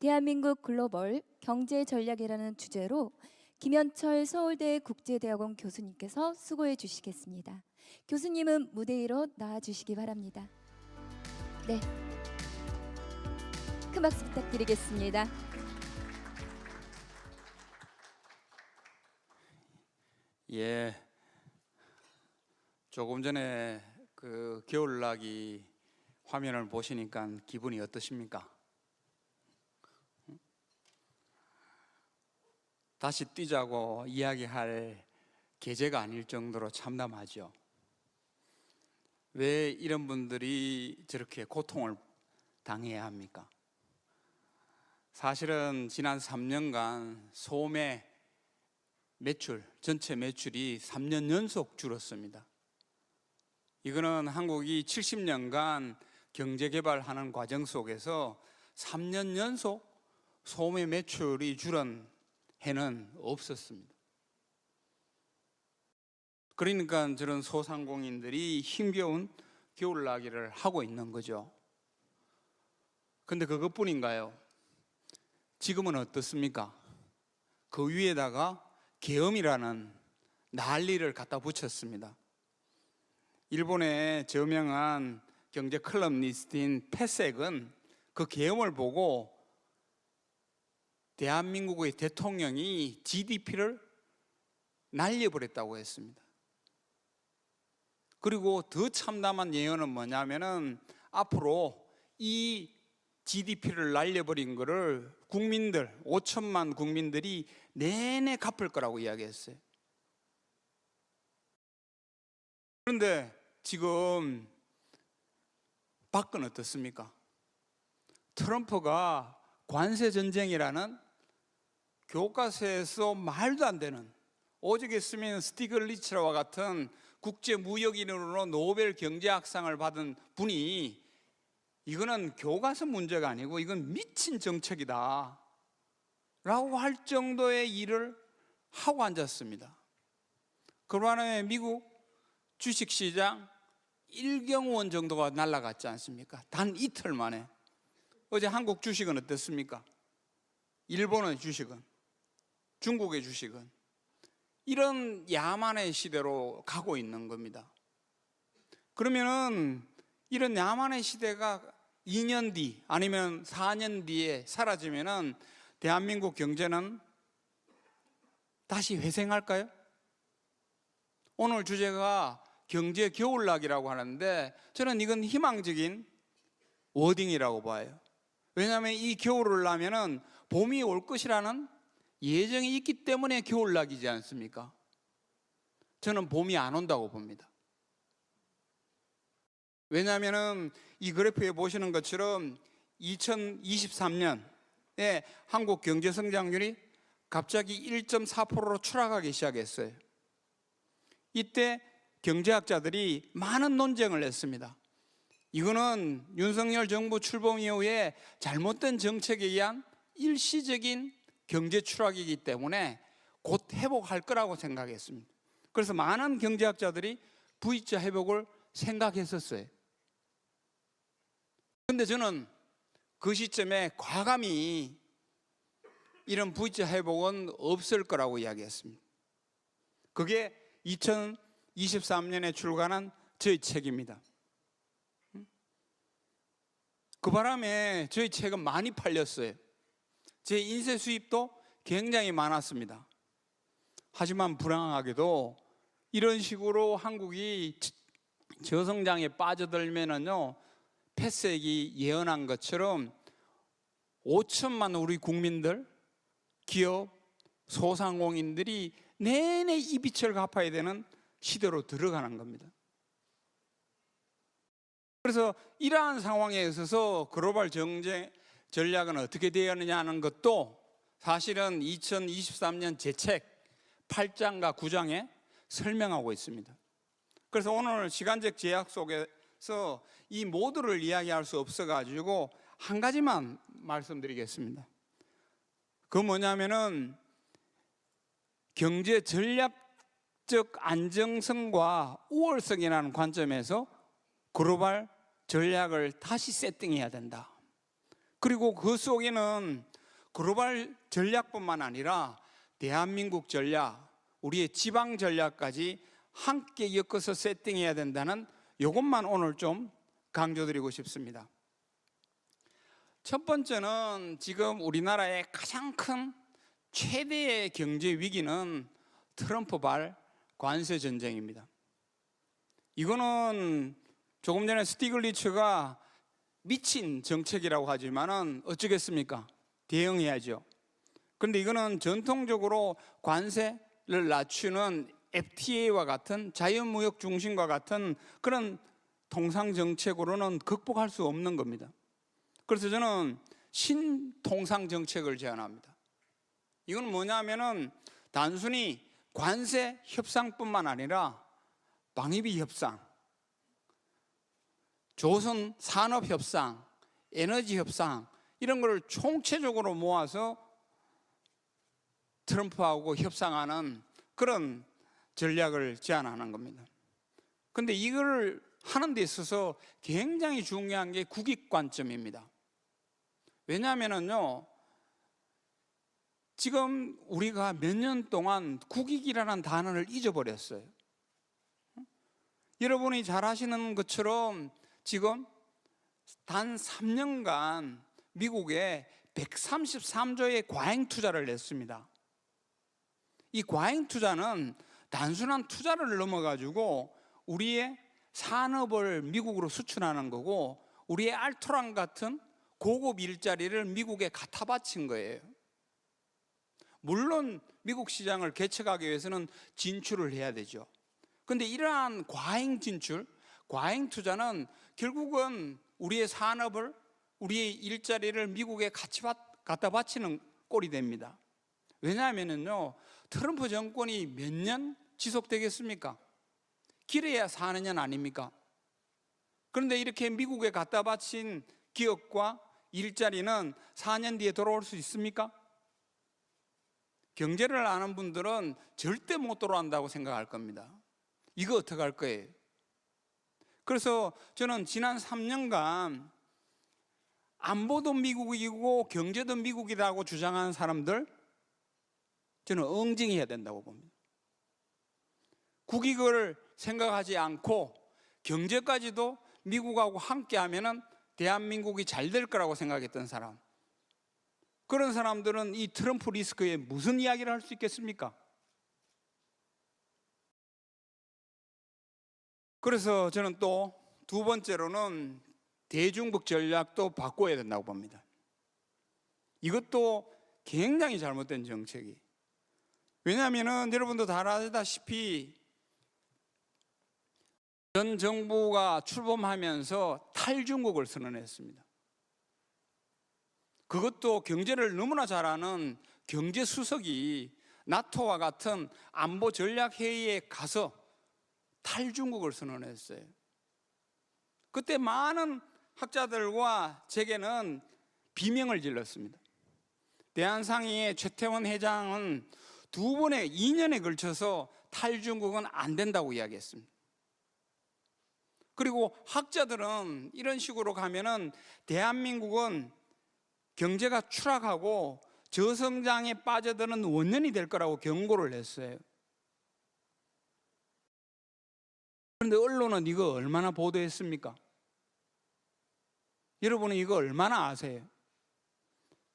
대한민국 글로벌 경제 전략이라는 주제로 김현철 서울대 국제대학원 교수님께서 수고해 주시겠습니다. 교수님은 무대 위로 나와 주시기 바랍니다. 네, 큰 박수 부탁드리겠습니다. 예, 조금 전에 그 겨울나기 화면을 보시니까 기분이 어떠십니까? 다시 뛰자고 이야기할 계제가 아닐 정도로 참담하죠. 왜 이런 분들이 저렇게 고통을 당해야 합니까? 사실은 지난 3년간 소매 매출, 전체 매출이 3년 연속 줄었습니다. 이거는 한국이 70년간 경제개발하는 과정 속에서 3년 연속 소매 매출이 줄은 해는 없었습니다. 그러니까 저런 소상공인들이 힘겨운 겨울나기를 하고 있는 거죠. 근데 그것뿐인가요? 지금은 어떻습니까? 그 위에다가 계엄이라는 난리를 갖다 붙였습니다. 일본의 저명한 경제 컬럼니스트인 패색은 그 계엄을 보고 대한민국의 대통령이 GDP를 날려버렸다고 했습니다. 그리고 더 참담한 예언은 뭐냐면은 앞으로 이 GDP를 날려버린 거를 국민들, 5천만 국민들이 내내 갚을 거라고 이야기했어요. 그런데 지금 밖은 어떻습니까? 트럼프가 관세 전쟁이라는 교과서에서 말도 안 되는, 오직 했으면 스티글리츠와 같은 국제무역인으로 노벨 경제학상을 받은 분이 이거는 교과서 문제가 아니고 이건 미친 정책이다 라고 할 정도의 일을 하고 앉았습니다. 그러나 미국 주식시장 1경 원 정도가 날아갔지 않습니까? 단 이틀 만에. 어제 한국 주식은 어땠습니까? 일본의 주식은, 중국의 주식은 이런 야만의 시대로 가고 있는 겁니다. 그러면은 이런 야만의 시대가 2년 뒤 아니면 4년 뒤에 사라지면은 대한민국 경제는 다시 회생할까요? 오늘 주제가 경제 겨울나기라고 하는데 저는 이건 희망적인 워딩이라고 봐요. 왜냐하면 이 겨울을 나면은 봄이 올 것이라는 예정이 있기 때문에 겨울나기지 않습니까? 저는 봄이 안 온다고 봅니다. 왜냐하면은 이 그래프에 보시는 것처럼 2023년에 한국 경제 성장률이 갑자기 1.4%로 추락하기 시작했어요. 이때 경제학자들이 많은 논쟁을 했습니다. 이거는 윤석열 정부 출범 이후에 잘못된 정책에 의한 일시적인 경제 추락이기 때문에 곧 회복할 거라고 생각했습니다. 그래서 많은 경제학자들이 V자 회복을 생각했었어요. 그런데 저는 그 시점에 과감히 이런 V자 회복은 없을 거라고 이야기했습니다. 그게 2023년에 출간한 저희 책입니다. 그 바람에 저희 책은 많이 팔렸어요. 제 인쇄 수입도 굉장히 많았습니다. 하지만 불행하게도 이런 식으로 한국이 저성장에 빠져들면은요, 패색이 예언한 것처럼 5천만 우리 국민들, 기업, 소상공인들이 내내 이 빚을 갚아야 되는 시대로 들어가는 겁니다. 그래서 이러한 상황에 있어서 글로벌 경제 전략은 어떻게 되었느냐 하는 것도 사실은 2023년 제 책 8장과 9장에 설명하고 있습니다. 그래서 오늘 시간적 제약 속에서 이 모두를 이야기할 수 없어가지고 한 가지만 말씀드리겠습니다. 그 뭐냐면은 경제 전략적 안정성과 우월성이라는 관점에서 글로벌 전략을 다시 세팅해야 된다. 그리고 그 속에는 글로벌 전략뿐만 아니라 대한민국 전략, 우리의 지방 전략까지 함께 엮어서 세팅해야 된다는 이것만 오늘 좀 강조드리고 싶습니다. 첫 번째는 지금 우리나라의 가장 큰 최대의 경제 위기는 트럼프발 관세 전쟁입니다. 이거는 조금 전에 스티글리츠가 미친 정책이라고 하지만은 어쩌겠습니까? 대응해야죠. 그런데 이거는 전통적으로 관세를 낮추는 FTA와 같은 자유무역 중심과 같은 그런 통상 정책으로는 극복할 수 없는 겁니다. 그래서 저는 신통상 정책을 제안합니다. 이건 뭐냐면은 단순히 관세 협상뿐만 아니라 방위비 협상, 조선 산업 협상, 에너지 협상 이런 걸 총체적으로 모아서 트럼프하고 협상하는 그런 전략을 제안하는 겁니다. 그런데 이걸 하는 데 있어서 굉장히 중요한 게 국익 관점입니다. 왜냐하면요, 지금 우리가 몇 년 동안 국익이라는 단어를 잊어버렸어요. 여러분이 잘 아시는 것처럼 지금 단 3년간 미국에 133조의 과잉 투자를 냈습니다. 이 과잉 투자는 단순한 투자를 넘어가지고 우리의 산업을 미국으로 수출하는 거고, 우리의 알토란 같은 고급 일자리를 미국에 갖다 바친 거예요. 물론 미국 시장을 개척하기 위해서는 진출을 해야 되죠. 그런데 이러한 과잉 진출, 과잉 투자는 결국은 우리의 산업을, 우리의 일자리를 미국에 갖다 바치는 꼴이 됩니다. 왜냐하면요, 트럼프 정권이 몇 년 지속되겠습니까? 길어야 4년 아닙니까? 그런데 이렇게 미국에 갖다 바친 기업과 일자리는 4년 뒤에 돌아올 수 있습니까? 경제를 아는 분들은 절대 못 돌아온다고 생각할 겁니다. 이거 어떻게 할 거예요? 그래서 저는 지난 3년간 안보도 미국이고 경제도 미국이라고 주장하는 사람들, 저는 응징해야 된다고 봅니다. 국익을 생각하지 않고 경제까지도 미국하고 함께 하면은 대한민국이 잘 될 거라고 생각했던 사람, 그런 사람들은 이 트럼프 리스크에 무슨 이야기를 할 수 있겠습니까? 그래서 저는 또 두 번째로는 대중국 전략도 바꿔야 된다고 봅니다. 이것도 굉장히 잘못된 정책이. 왜냐하면 여러분도 다 아시다시피 전 정부가 출범하면서 탈중국을 선언했습니다. 그것도 경제를 너무나 잘 아는 경제수석이 나토와 같은 안보 전략 회의에 가서 탈중국을 선언했어요. 그때 많은 학자들과 제게는 비명을 질렀습니다. 대한상의회 최태원 회장은 2년에 걸쳐서 탈중국은 안 된다고 이야기했습니다. 그리고 학자들은 이런 식으로 가면은 대한민국은 경제가 추락하고 저성장에 빠져드는 원년이 될 거라고 경고를 했어요. 그런데 언론은 이거 얼마나 보도했습니까? 여러분은 이거 얼마나 아세요?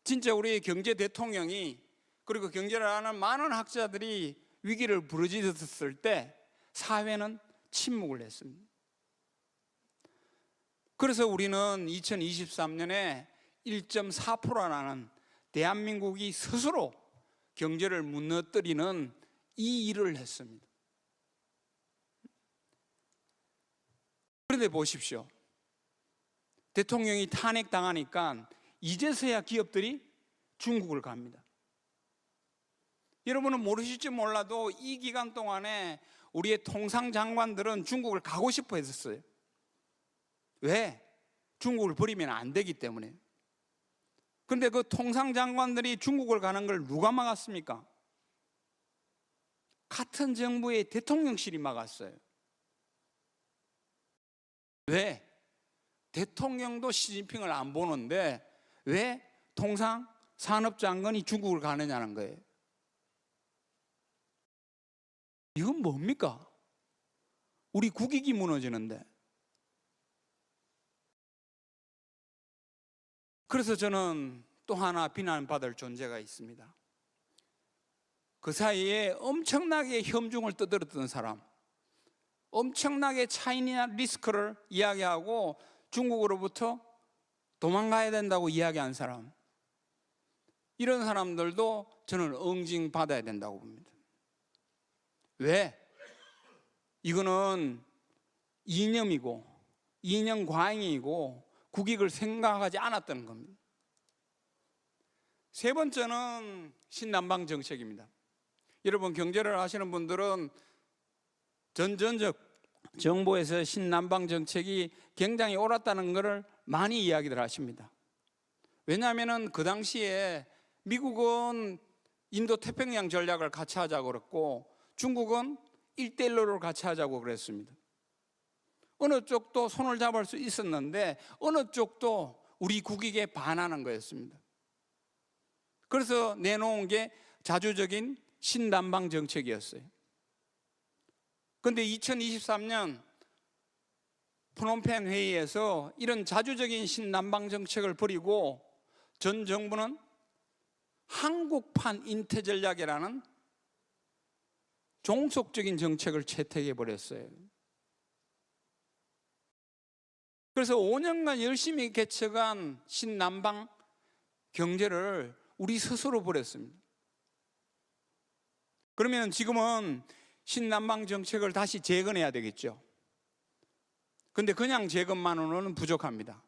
진짜 우리 경제 대통령이, 그리고 경제를 아는 많은 학자들이 위기를 부르짖었을 때 사회는 침묵을 했습니다. 그래서 우리는 2023년에 1.4%라는 대한민국이 스스로 경제를 무너뜨리는 이 일을 했습니다. 그런데 보십시오. 대통령이 탄핵당하니까 이제서야 기업들이 중국을 갑니다. 여러분은 모르실지 몰라도 이 기간 동안에 우리의 통상장관들은 중국을 가고 싶어 했었어요. 왜? 중국을 버리면 안 되기 때문에. 그런데 그 통상장관들이 중국을 가는 걸 누가 막았습니까? 같은 정부의 대통령실이 막았어요. 왜? 대통령도 시진핑을 안 보는데 왜 통상 산업장관이 중국을 가느냐는 거예요. 이건 뭡니까? 우리 국익이 무너지는데. 그래서 저는 또 하나 비난받을 존재가 있습니다. 그 사이에 엄청나게 혐중을 떠들었던 사람, 엄청나게 차이나 리스크를 이야기하고 중국으로부터 도망가야 된다고 이야기한 사람, 이런 사람들도 저는 응징받아야 된다고 봅니다. 왜? 이거는 이념이고 이념 과잉이고 국익을 생각하지 않았던 겁니다. 세 번째는 신남방 정책입니다. 여러분, 경제를 하시는 분들은 전적 정부에서 신남방 정책이 굉장히 옳았다는 것을 많이 이야기들 하십니다. 왜냐하면 그 당시에 미국은 인도 태평양 전략을 같이 하자고 그랬고 중국은 1대1로 같이 하자고 그랬습니다. 어느 쪽도 손을 잡을 수 있었는데 어느 쪽도 우리 국익에 반하는 거였습니다. 그래서 내놓은 게 자주적인 신남방 정책이었어요. 그런데 2023년 프놈펜 회의에서 이런 자주적인 신남방 정책을 버리고 전 정부는 한국판 인태 전략이라는 종속적인 정책을 채택해 버렸어요. 그래서 5년간 열심히 개척한 신남방 경제를 우리 스스로 버렸습니다. 그러면 지금은 신남방 정책을 다시 재건해야 되겠죠. 그런데 그냥 재건만으로는 부족합니다.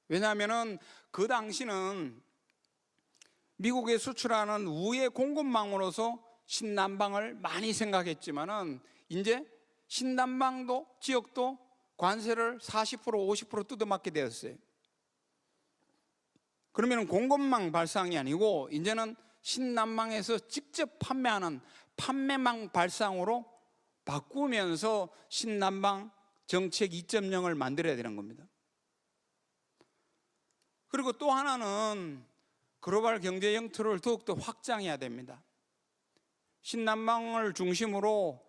왜냐하면 그 당시는 미국에 수출하는 우회 공급망으로서 신남방을 많이 생각했지만은 이제 신남방도 지역도 관세를 40% 50% 뜯어맞게 되었어요. 그러면 공급망 발상이 아니고 이제는 신남방에서 직접 판매하는 판매망 발상으로 바꾸면서 신남방 정책 2.0을 만들어야 되는 겁니다. 그리고 또 하나는 글로벌 경제 영토를 더욱더 확장해야 됩니다. 신남방을 중심으로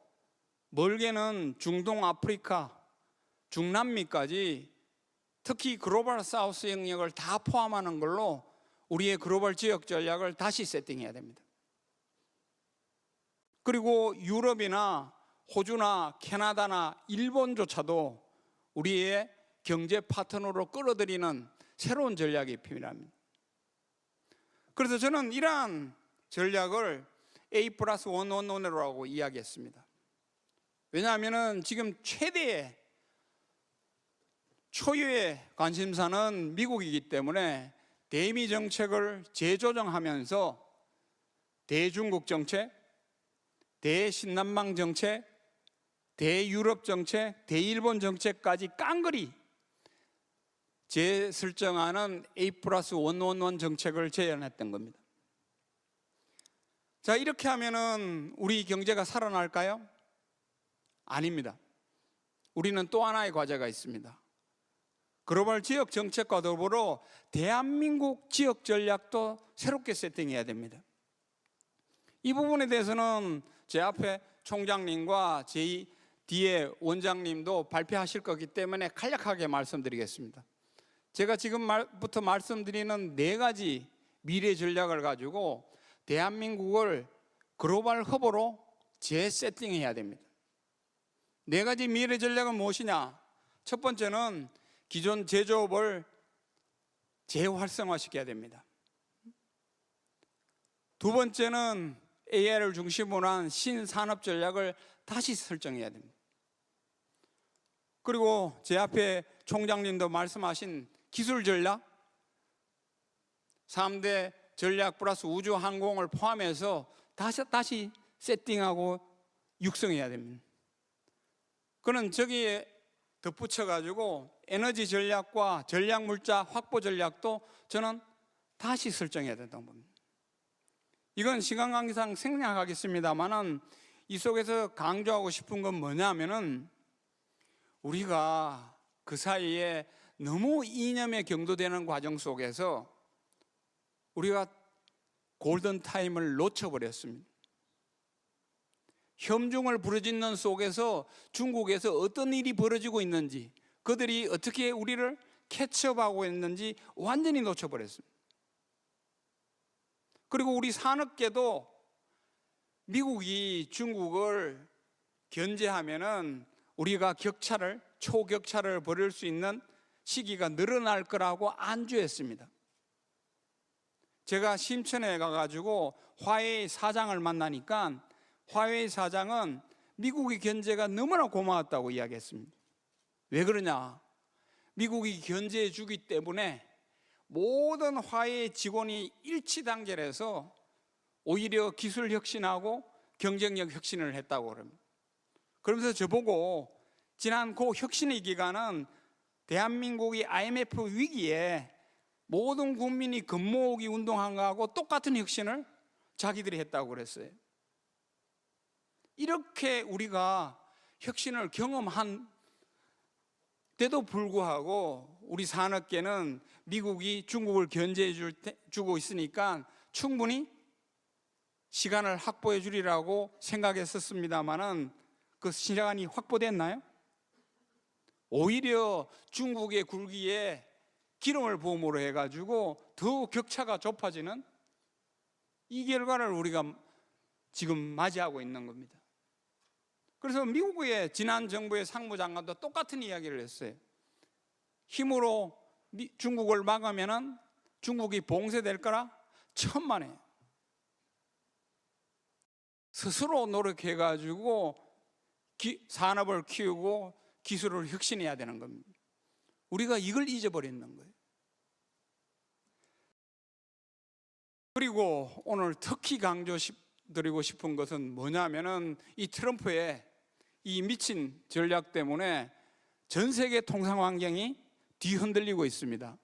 멀게는 중동 아프리카, 중남미까지 특히 글로벌 사우스 영역을 다 포함하는 걸로 우리의 글로벌 지역 전략을 다시 세팅해야 됩니다. 그리고 유럽이나 호주나 캐나다나 일본조차도 우리의 경제 파트너로 끌어들이는 새로운 전략이 필요합니다. 그래서 저는 이러한 전략을 A+111으로 이야기했습니다. 왜냐하면 지금 최대의 초유의 관심사는 미국이기 때문에 대미 정책을 재조정하면서 대중국 정책, 대신남방 정책, 대유럽 정책, 대일본 정책까지 깡그리 재설정하는 A+111 정책을 제안했던 겁니다. 자, 이렇게 하면은 우리 경제가 살아날까요? 아닙니다. 우리는 또 하나의 과제가 있습니다. 글로벌 지역 정책과 더불어 대한민국 지역 전략도 새롭게 세팅해야 됩니다. 이 부분에 대해서는 제 앞에 총장님과 제 뒤에 원장님도 발표하실 거기 때문에 간략하게 말씀드리겠습니다. 제가 지금부터 말씀드리는 4가지 미래 전략을 가지고 대한민국을 글로벌 허브로 재세팅해야 됩니다. 4가지 미래 전략은 무엇이냐? 첫 번째는 기존 제조업을 재활성화시켜야 됩니다. 두 번째는 AI를 중심으로 한 신산업 전략을 다시 설정해야 됩니다. 그리고 제 앞에 총장님도 말씀하신 기술 전략, 3대 전략 플러스 우주 항공을 포함해서 다시 세팅하고 육성해야 됩니다. 그는 저기에 덧붙여가지고 에너지 전략과 전략 물자 확보 전략도 저는 다시 설정해야 된다고 봅니다. 이건 시간 관계상 생략하겠습니다만은 이 속에서 강조하고 싶은 건 뭐냐면은 우리가 그 사이에 너무 이념에 경도되는 과정 속에서 우리가 골든타임을 놓쳐버렸습니다. 혐중을 부르짖는 속에서 중국에서 어떤 일이 벌어지고 있는지, 그들이 어떻게 우리를 캐치업하고 있는지 완전히 놓쳐버렸습니다. 그리고 우리 산업계도 미국이 중국을 견제하면은 우리가 초격차를 벌일 수 있는 시기가 늘어날 거라고 안주했습니다. 제가 심천에 가가지고 화웨이 사장을 만나니까 화웨이 사장은 미국의 견제가 너무나 고마웠다고 이야기했습니다. 왜 그러냐? 미국이 견제해 주기 때문에 모든 화웨이 직원이 일치단결해서 오히려 기술 혁신하고 경쟁력 혁신을 했다고 그럽니다. 그러면서 저보고 지난 그 혁신의 기간은 대한민국이 IMF 위기에 모든 국민이 금모으기 운동한 거하고 똑같은 혁신을 자기들이 했다고 그랬어요. 이렇게 우리가 혁신을 경험한 때도 불구하고 우리 산업계는 미국이 중국을 견제해 주고 있으니까 충분히 시간을 확보해 주리라고 생각했었습니다마는 그 시간이 확보됐나요? 오히려 중국의 굴기에 기름을 부음으로 해가지고 더 격차가 좁아지는 이 결과를 우리가 지금 맞이하고 있는 겁니다. 그래서 미국의 지난 정부의 상무장관도 똑같은 이야기를 했어요. 힘으로 중국을 막으면 중국이 봉쇄될 거라 천만에. 스스로 노력해가지고 산업을 키우고 기술을 혁신해야 되는 겁니다. 우리가 이걸 잊어버리는 거예요. 그리고 오늘 특히 강조드리고 싶은 것은 뭐냐면은 이 트럼프의 이 미친 전략 때문에 전 세계 통상 환경이 뒤흔들리고 있습니다.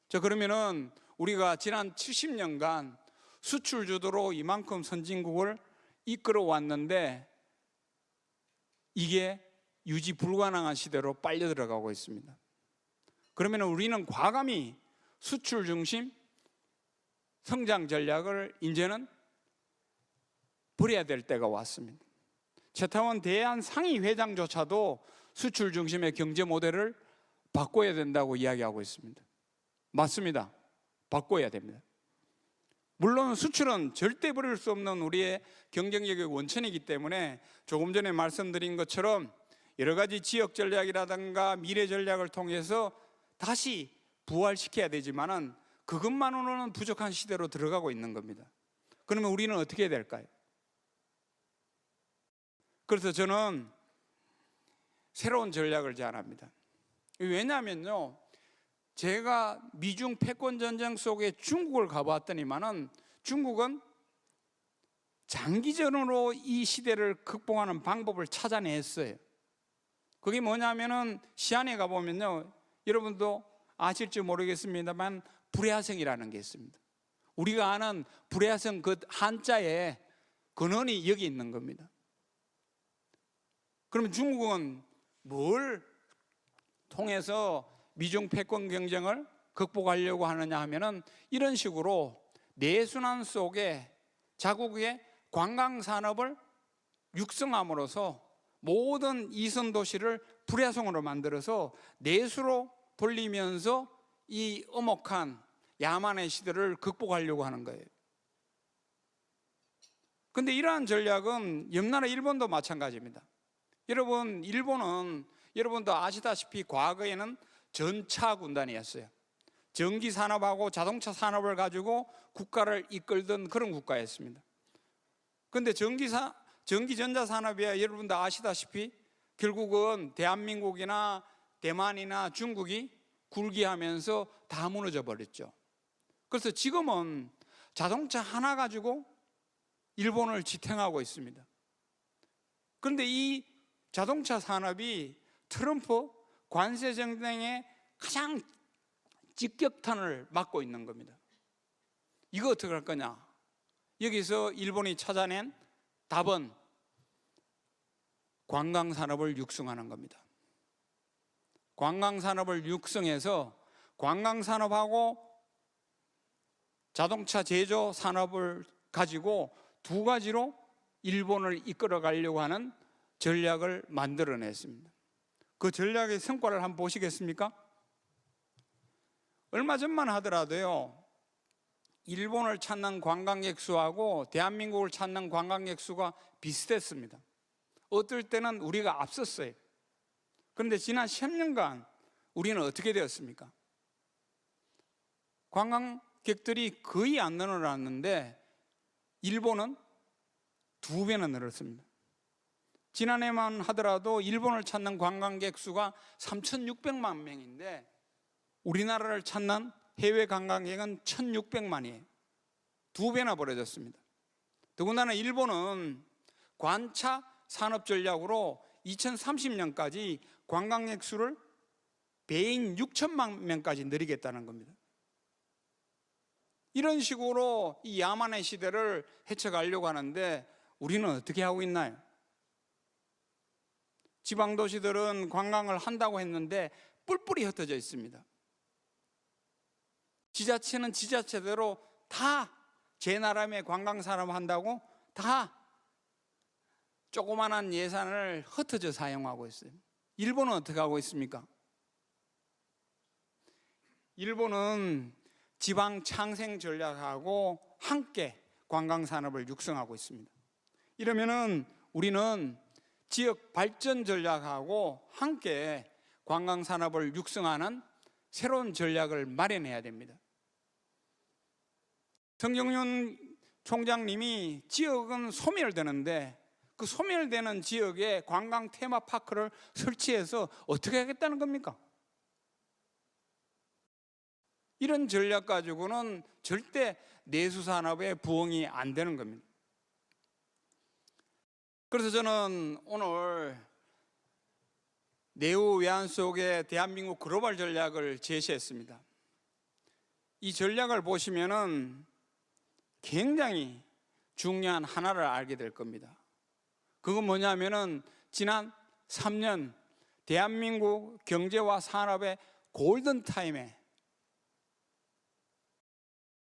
자, 그러면은 우리가 지난 70년간 수출 주도로 이만큼 선진국을 이끌어 왔는데 이게 유지 불가능한 시대로 빨려 들어가고 있습니다. 그러면 우리는 과감히 수출 중심 성장 전략을 이제는 버려야 될 때가 왔습니다. 최태원 대한 상위 회장조차도 수출 중심의 경제 모델을 바꿔야 된다고 이야기하고 있습니다. 맞습니다. 바꿔야 됩니다. 물론 수출은 절대 버릴 수 없는 우리의 경쟁력의 원천이기 때문에 조금 전에 말씀드린 것처럼 여러 가지 지역 전략이라든가 미래 전략을 통해서 다시 부활시켜야 되지만은 그것만으로는 부족한 시대로 들어가고 있는 겁니다. 그러면 우리는 어떻게 해야 될까요? 그래서 저는 새로운 전략을 제안합니다. 왜냐하면요, 제가 미중 패권 전쟁 속에 중국을 가봤더니만은 중국은 장기전으로 이 시대를 극복하는 방법을 찾아냈어요. 그게 뭐냐면은 시안에 가보면요, 여러분도 아실지 모르겠습니다만 불야성이라는 게 있습니다. 우리가 아는 불야성 그 한자의 근원이 여기 있는 겁니다. 그러면 중국은 뭘 통해서 미중 패권 경쟁을 극복하려고 하느냐 하면은 이런 식으로 내순환 속에 자국의 관광 산업을 육성함으로써 모든 이선 도시를 불야성으로 만들어서 내수로 돌리면서 이 엄혹한 야만의 시대를 극복하려고 하는 거예요. 그런데 이러한 전략은 옆나라 일본도 마찬가지입니다. 여러분, 일본은 여러분도 아시다시피 과거에는 전차 군단이었어요. 전기 산업하고 자동차 산업을 가지고 국가를 이끌던 그런 국가였습니다. 그런데 전기전자 산업이야 여러분도 아시다시피 결국은 대한민국이나 대만이나 중국이 굴기하면서 다 무너져 버렸죠. 그래서 지금은 자동차 하나 가지고 일본을 지탱하고 있습니다. 그런데 이 자동차 산업이 트럼프 관세 정책의 가장 직격탄을 맞고 있는 겁니다. 이거 어떻게 할 거냐? 여기서 일본이 찾아낸 답은 관광산업을 육성하는 겁니다. 관광산업을 육성해서 관광산업하고 자동차 제조 산업을 가지고 두 가지로 일본을 이끌어 가려고 하는 전략을 만들어냈습니다. 그 전략의 성과를 한번 보시겠습니까? 얼마 전만 하더라도요, 일본을 찾는 관광객 수하고 대한민국을 찾는 관광객 수가 비슷했습니다. 어떨 때는 우리가 앞섰어요. 그런데 지난 10년간 우리는 어떻게 되었습니까? 관광객들이 거의 안 늘어났는데 일본은 2배나 늘었습니다. 지난해만 하더라도 일본을 찾는 관광객 수가 3,600만 명인데 우리나라를 찾는 해외 관광객은 1,600만이에요. 2배나 벌어졌습니다. 더군다나 일본은 관차 산업 전략으로 2030년까지 관광객 수를 배인 6천만 명까지 늘리겠다는 겁니다. 이런 식으로 이 야만의 시대를 헤쳐가려고 하는데 우리는 어떻게 하고 있나요? 지방도시들은 관광을 한다고 했는데 뿔뿔이 흩어져 있습니다. 지자체는 지자체대로 다 제 나라의 관광 산업 한다고 다 조그만한 예산을 흩어져 사용하고 있어요. 일본은 어떻게 하고 있습니까? 일본은 지방 창생 전략하고 함께 관광 산업을 육성하고 있습니다. 이러면은 우리는 지역 발전 전략하고 함께 관광 산업을 육성하는 새로운 전략을 마련해야 됩니다. 성경윤 총장님이 지역은 소멸되는데 그 소멸되는 지역에 관광 테마파크를 설치해서 어떻게 하겠다는 겁니까? 이런 전략 가지고는 절대 내수산업의 부흥이 안 되는 겁니다. 그래서 저는 오늘 내후 외환 속의 대한민국 글로벌 전략을 제시했습니다. 이 전략을 보시면은 굉장히 중요한 하나를 알게 될 겁니다. 그건 뭐냐면은 지난 3년 대한민국 경제와 산업의 골든타임에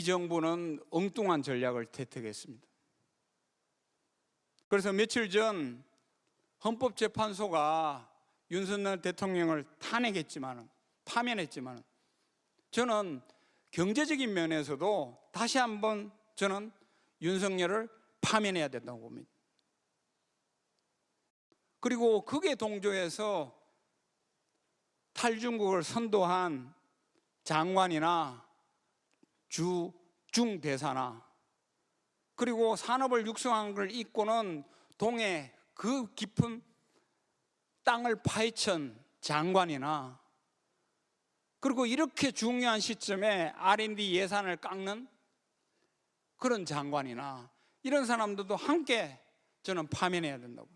이 정부는 엉뚱한 전략을 채택했습니다. 그래서 며칠 전 헌법재판소가 윤석열 대통령을 파면했지만 저는 경제적인 면에서도 다시 한번 저는 윤석열을 파면해야 된다고 봅니다. 그리고 그게 동조해서 탈중국을 선도한 장관이나 중대사나 그리고 산업을 육성한 걸 잊고는 동해 그 깊은 땅을 파헤친 장관이나 그리고 이렇게 중요한 시점에 R&D 예산을 깎는 그런 장관이나 이런 사람들도 함께 저는 파면해야 된다고.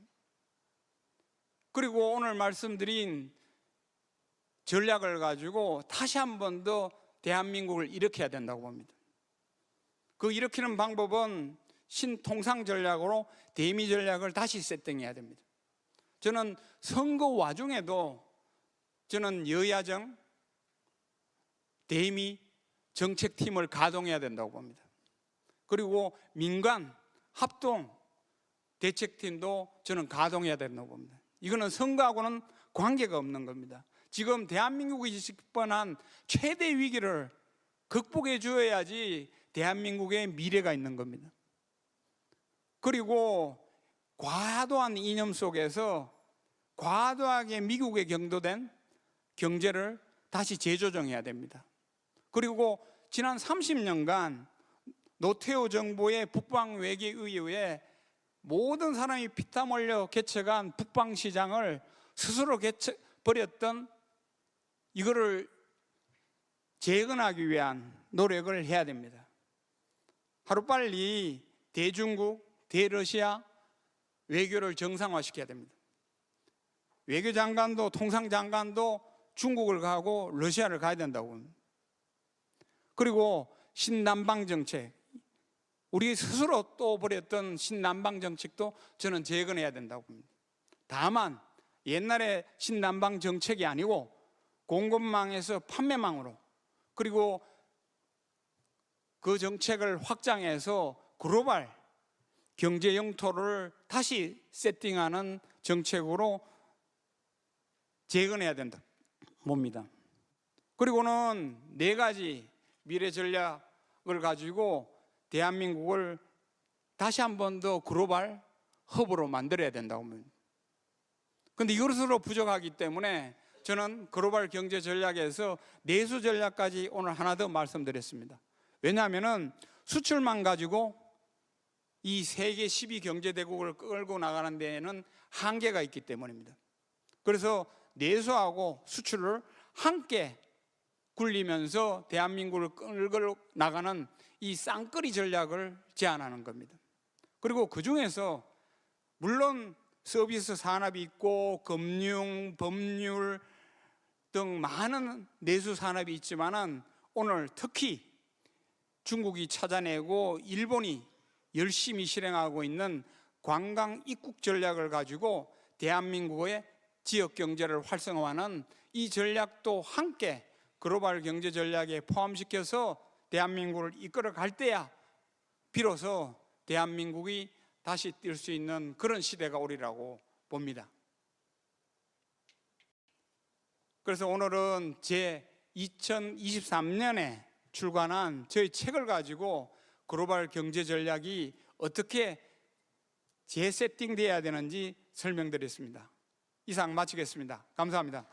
그리고 오늘 말씀드린 전략을 가지고 다시 한 번 더 대한민국을 일으켜야 된다고 봅니다. 그 일으키는 방법은 신통상 전략으로 대미 전략을 다시 세팅해야 됩니다. 저는 선거 와중에도 저는 여야정 대미 정책팀을 가동해야 된다고 봅니다. 그리고 민간 합동 대책팀도 저는 가동해야 된다고 봅니다. 이거는 선거하고는 관계가 없는 겁니다. 지금 대한민국이 직면한 최대 위기를 극복해 주어야지 대한민국의 미래가 있는 겁니다. 그리고 과도한 이념 속에서 과도하게 미국에 경도된 경제를 다시 재조정해야 됩니다. 그리고 지난 30년간 노태우 정부의 북방 외교 이후에 모든 사람이 피땀 흘려 개척한 북방시장을 스스로 버렸던 이거를 재건하기 위한 노력을 해야 됩니다. 하루빨리 대중국, 대러시아 외교를 정상화시켜야 됩니다. 외교장관도 통상장관도 중국을 가고 러시아를 가야 된다고 합니다. 그리고 신남방 정책, 우리 스스로 또 버렸던 신남방 정책도 저는 재건해야 된다고 봅니다. 다만 옛날에 신남방 정책이 아니고 공급망에서 판매망으로 그리고 그 정책을 확장해서 글로벌 경제 영토를 다시 세팅하는 정책으로 재건해야 된다 봅니다. 그리고는 4가지 미래 전략을 가지고 대한민국을 다시 한 번 더 글로벌 허브로 만들어야 된다고 봅니다. 그런데 이것으로 부족하기 때문에 저는 글로벌 경제 전략에서 내수 전략까지 오늘 하나 더 말씀드렸습니다. 왜냐하면 수출만 가지고 이 세계 12경제대국을 끌고 나가는 데에는 한계가 있기 때문입니다. 그래서 내수하고 수출을 함께 굴리면서 대한민국을 끌고 나가는 이 쌍끌이 전략을 제안하는 겁니다. 그리고 그 중에서 물론 서비스 산업이 있고 금융, 법률 등 많은 내수 산업이 있지만은 오늘 특히 중국이 찾아내고 일본이 열심히 실행하고 있는 관광 입국 전략을 가지고 대한민국의 지역 경제를 활성화하는 이 전략도 함께 글로벌 경제 전략에 포함시켜서 대한민국을 이끌어 갈 때야 비로소 대한민국이 다시 뛸 수 있는 그런 시대가 오리라고 봅니다. 그래서 오늘은 제 2023년에 출간한 저희 책을 가지고 글로벌 경제 전략이 어떻게 재세팅돼야 되는지 설명드렸습니다. 이상 마치겠습니다. 감사합니다.